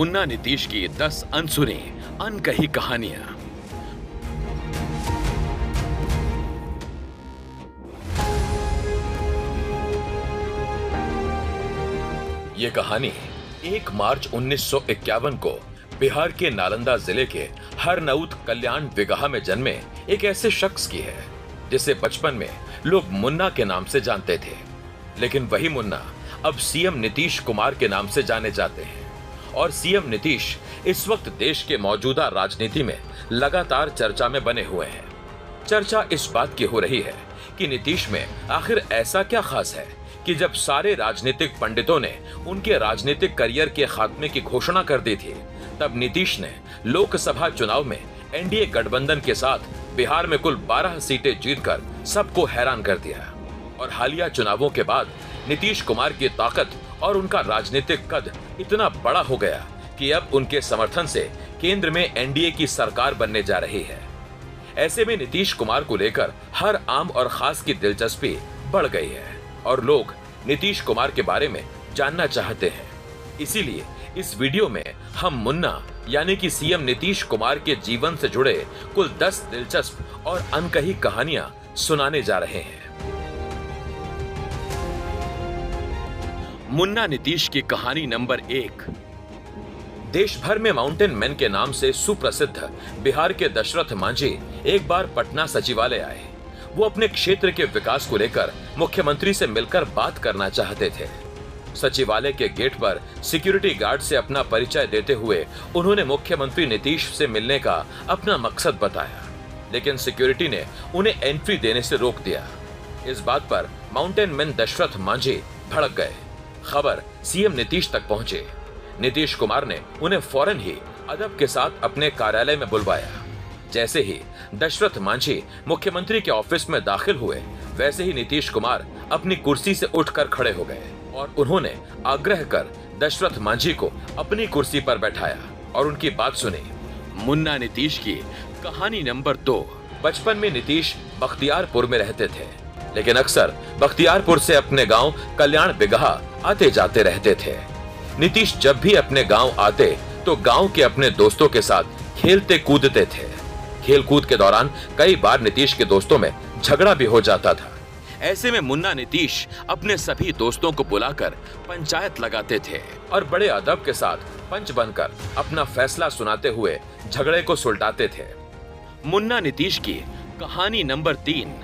मुन्ना नीतीश की 10 अनसुनी अनकही कहानियां। ये कहानी 1 मार्च 1951 को बिहार के नालंदा जिले के हरनौत कल्याण बिगहा में जन्मे एक ऐसे शख्स की है जिसे बचपन में लोग मुन्ना के नाम से जानते थे। लेकिन वही मुन्ना अब सीएम नीतीश कुमार के नाम से जाने जाते हैं और सीएम नीतीश इस वक्त देश के मौजूदा राजनीति में लगातार चर्चा में बने हुए हैं। चर्चा इस बात की हो रही है कि नीतीश में आखिर ऐसा क्या खास है कि जब सारे राजनीतिक पंडितों ने उनके राजनीतिक करियर के खात्मे की घोषणा कर दी थी, तब नीतीश ने लोकसभा चुनाव में एनडीए गठबंधन के साथ बिहार में कुल 12 सीटें जीतकर सबको हैरान कर दिया। और हालिया चुनावों के बाद नीतीश कुमार की ताकत और उनका राजनीतिक कद इतना बड़ा हो गया कि अब उनके समर्थन से केंद्र में एनडीए की सरकार बनने जा रही है। ऐसे में नीतीश कुमार को लेकर हर आम और खास की दिलचस्पी बढ़ गई है और लोग नीतीश कुमार के बारे में जानना चाहते हैं। इसीलिए इस वीडियो में हम मुन्ना यानी कि सीएम नीतीश कुमार के जीवन से जुड़े कुल 10 दिलचस्प और अनकही कहानियां सुनाने जा रहे हैं। मुन्ना नीतीश की कहानी नंबर 1। देश भर में माउंटेन मैन के नाम से सुप्रसिद्ध बिहार के दशरथ मांझी एक बार पटना सचिवालय आए। वो अपने क्षेत्र के विकास को लेकर मुख्यमंत्री से मिलकर बात करना चाहते थे। सचिवालय के गेट पर सिक्योरिटी गार्ड से अपना परिचय देते हुए उन्होंने मुख्यमंत्री नीतीश से मिलने का अपना मकसद बताया, लेकिन सिक्योरिटी ने उन्हें एंट्री देने से रोक दिया। इस बात पर माउंटेन मैन दशरथ मांझी भड़क गए। खबर सीएम नीतीश तक पहुंचे। नीतीश कुमार ने उन्हें फौरन ही अदब के साथ अपने कार्यालय में बुलवाया। जैसे ही दशरथ मांझी मुख्यमंत्री के ऑफिस में दाखिल हुए, वैसे ही नीतीश कुमार अपनी कुर्सी से उठकर खड़े हो गए और उन्होंने आग्रह कर दशरथ मांझी को अपनी कुर्सी पर बैठाया और उनकी बात सुनी। मुन्ना नीतीश की कहानी नंबर 2। बचपन में नीतीश बख्तियारपुर में रहते थे, लेकिन अक्सर बख्तियारपुर से अपने गांव कल्याण बिगहा आते जाते रहते थे। नीतीश जब भी अपने गांव आते तो गांव के अपने दोस्तों के साथ खेलते कूदते थे। खेल कूद के दौरान कई बार नीतीश के दोस्तों में झगड़ा भी हो जाता था। ऐसे में मुन्ना नीतीश अपने सभी दोस्तों को बुलाकर पंचायत लगाते थे और बड़े अदब के साथ पंच बनकर अपना फैसला सुनाते हुए झगड़े को सुलटाते थे। मुन्ना नीतीश की कहानी नंबर 3।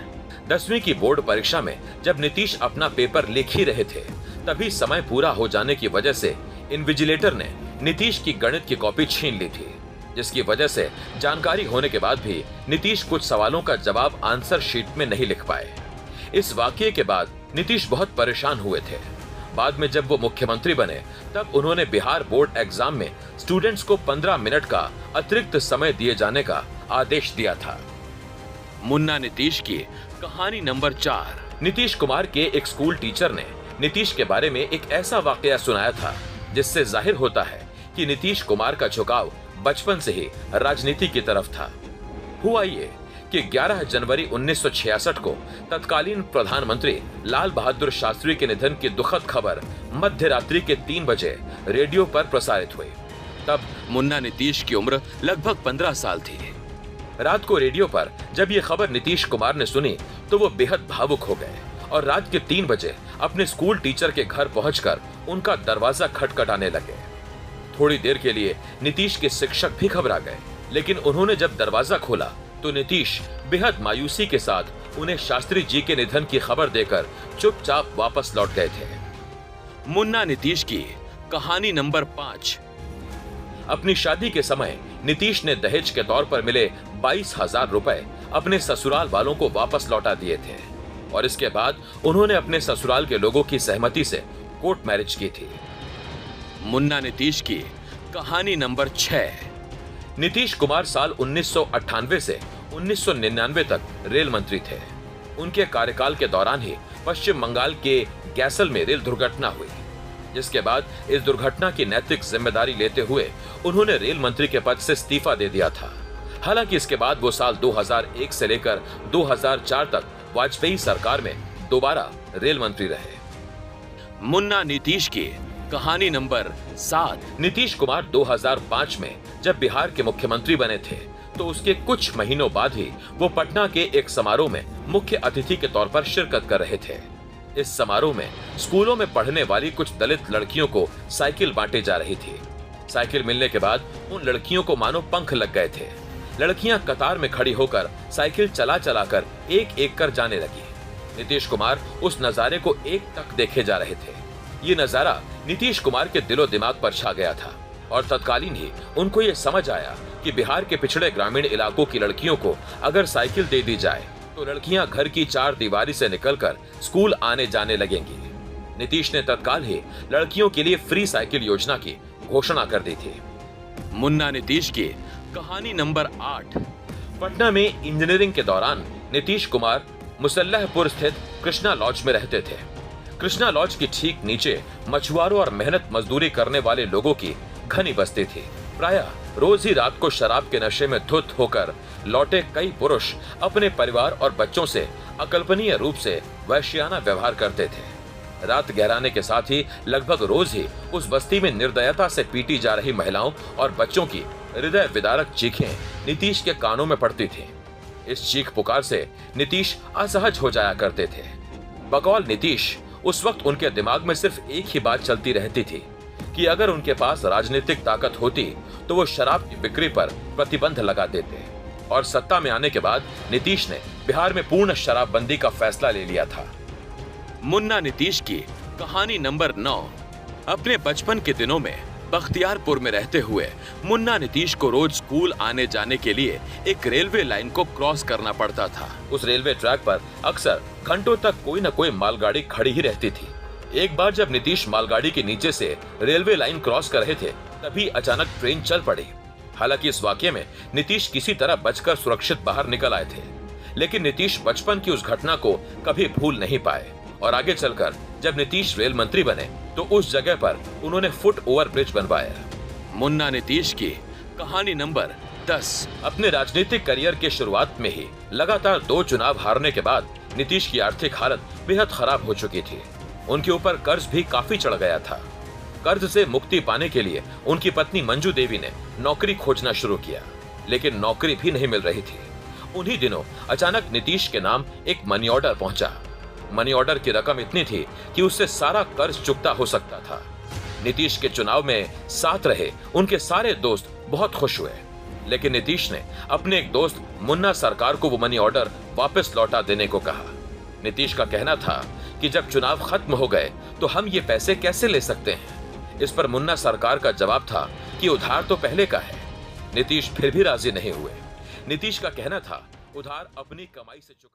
10वीं की बोर्ड परीक्षा में जब नीतीश अपना पेपर लिख ही रहे थे, तभी समय पूरा हो जाने की वजह से इन्विजिलेटर ने नीतीश की गणित की कॉपी छीन ली थी, जिसकी वजह से जानकारी होने के बाद भी नीतीश कुछ सवालों का जवाब आंसर शीट में नहीं लिख पाए। इस वाकये के बाद नीतीश बहुत परेशान हुए थे। बाद में जब वो मुख्यमंत्री बने, तब उन्होंने बिहार बोर्ड एग्जाम में स्टूडेंट्स को 15 मिनट का अतिरिक्त समय दिए जाने का आदेश दिया था। मुन्ना नीतीश की कहानी नंबर 4। नीतीश कुमार के एक स्कूल टीचर ने नीतीश के बारे में एक ऐसा वाकया सुनाया था जिससे जाहिर होता है कि नीतीश कुमार का झुकाव बचपन से ही राजनीति की तरफ था। हुआ ये कि 11 जनवरी 1966 को तत्कालीन प्रधानमंत्री लाल बहादुर शास्त्री के निधन की दुखद खबर मध्य रात्रि के 3 बजे रेडियो पर प्रसारित हुई। तब मुन्ना नीतीश की उम्र लगभग 15 साल थी। रात को रेडियो पर जब ये खबर नीतीश कुमार ने सुनी तो वो बेहद भावुक हो गए और रात के 3 बजे अपने स्कूल टीचर के घर पहुंचकर उनका दरवाजा खटखटाने लगे। थोड़ी देर के लिए नीतीश के शिक्षक भी घबरा गए, लेकिन उन्होंने जब दरवाजा खोला तो नीतीश बेहद मायूसी के साथ उन्हें शास्त्री जी के निधन की खबर देकर चुपचाप वापस लौट गए थे। मुन्ना नीतीश की कहानी नंबर 5। अपनी शादी के समय नीतीश ने दहेज के तौर पर मिले 22,000 रुपए अपने ससुराल वालों को वापस लौटा दिए थे और इसके बाद उन्होंने अपने ससुराल के लोगों की सहमति से कोर्ट मैरिज की थी। मुन्ना नीतीश की कहानी नंबर 6। नीतीश कुमार साल 1998 से 1999 तक रेल मंत्री थे। उनके कार्यकाल के दौरान ही पश्चिम बंगाल के गैसल में रेल दुर्घटना हुई, जिसके बाद इस दुर्घटना की नैतिक जिम्मेदारी लेते हुए उन्होंने रेल मंत्री के पद से इस्तीफा दे दिया था। हालांकि इसके बाद वो साल 2001 से लेकर 2004 तक वाजपेयी सरकार में दोबारा रेल मंत्री रहे। मुन्ना नीतीश की कहानी नंबर 7। नीतीश कुमार 2005 में जब बिहार के मुख्यमंत्री बने थे तो उसके कुछ महीनों बाद ही वो पटना के एक समारोह में मुख्य अतिथि के तौर पर शिरकत कर रहे थे। इस समारोह में स्कूलों में पढ़ने वाली कुछ दलित लड़कियों को साइकिल बांटी जा रही थी। साइकिल मिलने के बाद उन लड़कियों को मानो पंख लग गए थे। लड़कियां कतार में खड़ी होकर साइकिल चला चला कर एक एक कर जाने लगी। नीतीश कुमार उस नजारे को एक टक देखे जा रहे थे। ये नजारा नीतीश कुमार के दिलो दिमाग पर छा गया था और तत्कालीन ही उनको ये समझ आया कि बिहार के पिछड़े ग्रामीण इलाकों की लड़कियों को अगर साइकिल दे दी जाए तो लड़कियां घर की चार दीवारी से निकलकर स्कूल आने जाने लगेंगी। नीतीश ने तत्काल ही लड़कियों के लिए फ्री साइकिल योजना की घोषणा कर दी थी। मुन्ना नीतीश की कहानी नंबर 8। पटना में इंजीनियरिंग के दौरान नीतीश कुमार मुसल्लहपुर स्थित कृष्णा लॉज में रहते थे। कृष्णा लॉज के ठीक नीचे मछुआरों और मेहनत मजदूरी करने वाले लोगों की घनी बस्ती थी। प्रायः रोज ही रात को शराब के नशे में धुत होकर लौटे कई पुरुष अपने परिवार और बच्चों से अकल्पनीय रूप से वैश्याना व्यवहार करते थे। रात गहराने के साथ ही लगभग रोज ही उस बस्ती में निर्दयता से पीटी जा रही महिलाओं और बच्चों की हृदय विदारक चीखें नीतीश के कानों में पड़ती थीं। इस चीख पुकार से नीतीश असहज हो जाया करते थे। बकौल नीतीश, उस वक्त उनके दिमाग में सिर्फ एक ही बात चलती रहती थी कि अगर उनके पास राजनीतिक ताकत होती तो वो शराब की बिक्री पर प्रतिबंध लगा देते। और सत्ता में आने के बाद नीतीश ने बिहार में पूर्ण शराबबंदी का फैसला ले लिया था। मुन्ना नीतीश की कहानी नंबर 9। अपने बचपन के दिनों में बख्तियारपुर में रहते हुए मुन्ना नीतीश को रोज स्कूल आने जाने के लिए एक रेलवे लाइन को क्रॉस करना पड़ता था। उस रेलवे ट्रैक पर अक्सर घंटों तक कोई न कोई मालगाड़ी खड़ी ही रहती थी। एक बार जब नीतीश मालगाड़ी के नीचे से रेलवे लाइन क्रॉस कर रहे थे तभी अचानक ट्रेन चल पड़ी। हालांकि इस वाकये में नीतीश किसी तरह बचकर सुरक्षित बाहर निकल आए थे, लेकिन नीतीश बचपन की उस घटना को कभी भूल नहीं पाए और आगे चलकर जब नीतीश रेल मंत्री बने तो उस जगह पर उन्होंने फुट ओवर ब्रिज बनवाया। मुन्ना नीतीश की कहानी नंबर 10। अपने राजनीतिक करियर के शुरुआत में ही लगातार 2 चुनाव हारने के बाद नीतीश की आर्थिक हालत बेहद खराब हो चुकी थी। उनके ऊपर कर्ज भी काफी चढ़ गया था। कर्ज से मुक्ति पाने के लिए उनकी पत्नी मंजू देवी ने नौकरी खोजना शुरू किया, लेकिन नौकरी भी नहीं मिल रही थी। उन्हीं दिनों अचानक नीतीश के नाम एक मनी ऑर्डर पहुंचा। मनी ऑर्डर की रकम इतनी थी कि उससे सारा कर्ज चुकता हो सकता था। नीतीश के चुनाव में साथ रहे उनके सारे दोस्त बहुत खुश हुए, लेकिन नीतीश ने अपने एक दोस्त मुन्ना सरकार को वो मनी ऑर्डर वापस लौटा देने को कहा। नीतीश का कहना था कि जब चुनाव खत्म हो गए तो हम ये पैसे कैसे ले सकते हैं। इस पर मुन्ना सरकार का जवाब था कि उधार तो पहले का है। नीतीश फिर भी राजी नहीं हुए। नीतीश का कहना था उधार अपनी कमाई से चुका